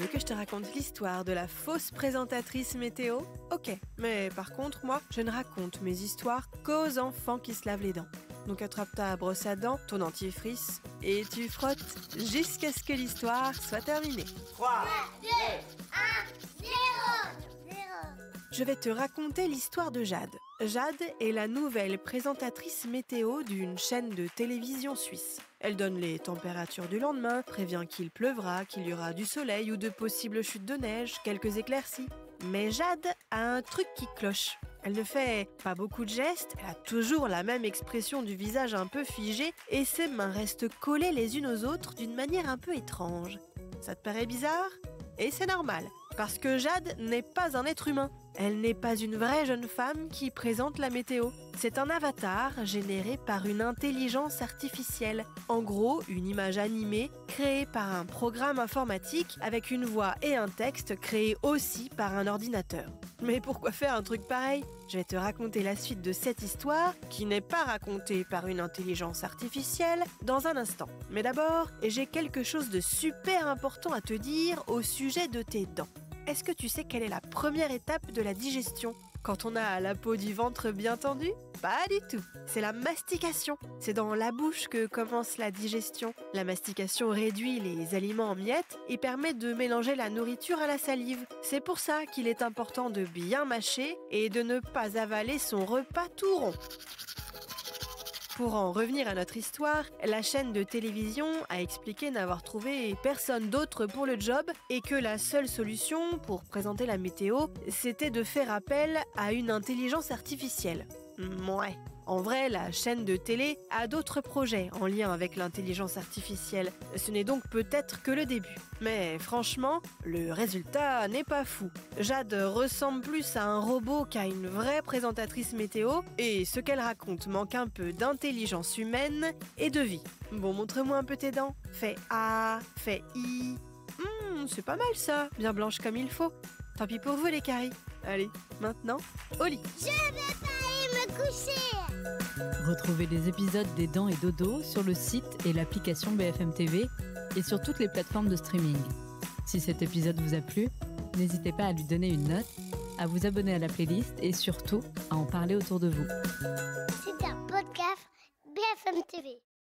veux que je te raconte l'histoire de la fausse présentatrice météo? Ok, mais par contre, moi, je ne raconte mes histoires qu'aux enfants qui se lavent les dents. Donc attrape ta brosse à dents, ton dentifrice, et tu frottes jusqu'à ce que l'histoire soit terminée. 3, 2, 1, 0. Je vais te raconter l'histoire de Jade. Jade est la nouvelle présentatrice météo d'une chaîne de télévision suisse. Elle donne les températures du lendemain, prévient qu'il pleuvra, qu'il y aura du soleil ou de possibles chutes de neige, quelques éclaircies. Mais Jade a un truc qui cloche. Elle ne fait pas beaucoup de gestes, elle a toujours la même expression du visage un peu figé et ses mains restent collées les unes aux autres d'une manière un peu étrange. Ça te paraît bizarre? Et c'est normal, parce que Jade n'est pas un être humain. Elle n'est pas une vraie jeune femme qui présente la météo. C'est un avatar généré par une intelligence artificielle. En gros, une image animée créée par un programme informatique avec une voix et un texte créés aussi par un ordinateur. Mais pourquoi faire un truc pareil? Je vais te raconter la suite de cette histoire, qui n'est pas racontée par une intelligence artificielle, dans un instant. Mais d'abord, j'ai quelque chose de super important à te dire au sujet de tes dents. Est-ce que tu sais quelle est la première étape de la digestion quand on a la peau du ventre bien tendue? Pas du tout, c'est la mastication. C'est dans la bouche que commence la digestion. La mastication réduit les aliments en miettes et permet de mélanger la nourriture à la salive. C'est pour ça qu'il est important de bien mâcher et de ne pas avaler son repas tout rond. Pour en revenir à notre histoire, la chaîne de télévision a expliqué n'avoir trouvé personne d'autre pour le job et que la seule solution pour présenter la météo, c'était de faire appel à une intelligence artificielle. Ouais. En vrai, la chaîne de télé a d'autres projets en lien avec l'intelligence artificielle. Ce n'est donc peut-être que le début. Mais franchement, le résultat n'est pas fou. Jade ressemble plus à un robot qu'à une vraie présentatrice météo, et ce qu'elle raconte manque un peu d'intelligence humaine et de vie. Bon, montre-moi un peu tes dents. Fais A, fais I. C'est pas mal ça, bien blanche comme il faut. Tant pis pour vous les caries. Allez, maintenant, au lit. Je vais pas aller me coucher. Retrouvez les épisodes des Dents et Dodo sur le site et l'application BFM TV et sur toutes les plateformes de streaming. Si cet épisode vous a plu, n'hésitez pas à lui donner une note, à vous abonner à la playlist et surtout à en parler autour de vous. C'est un podcast BFM TV.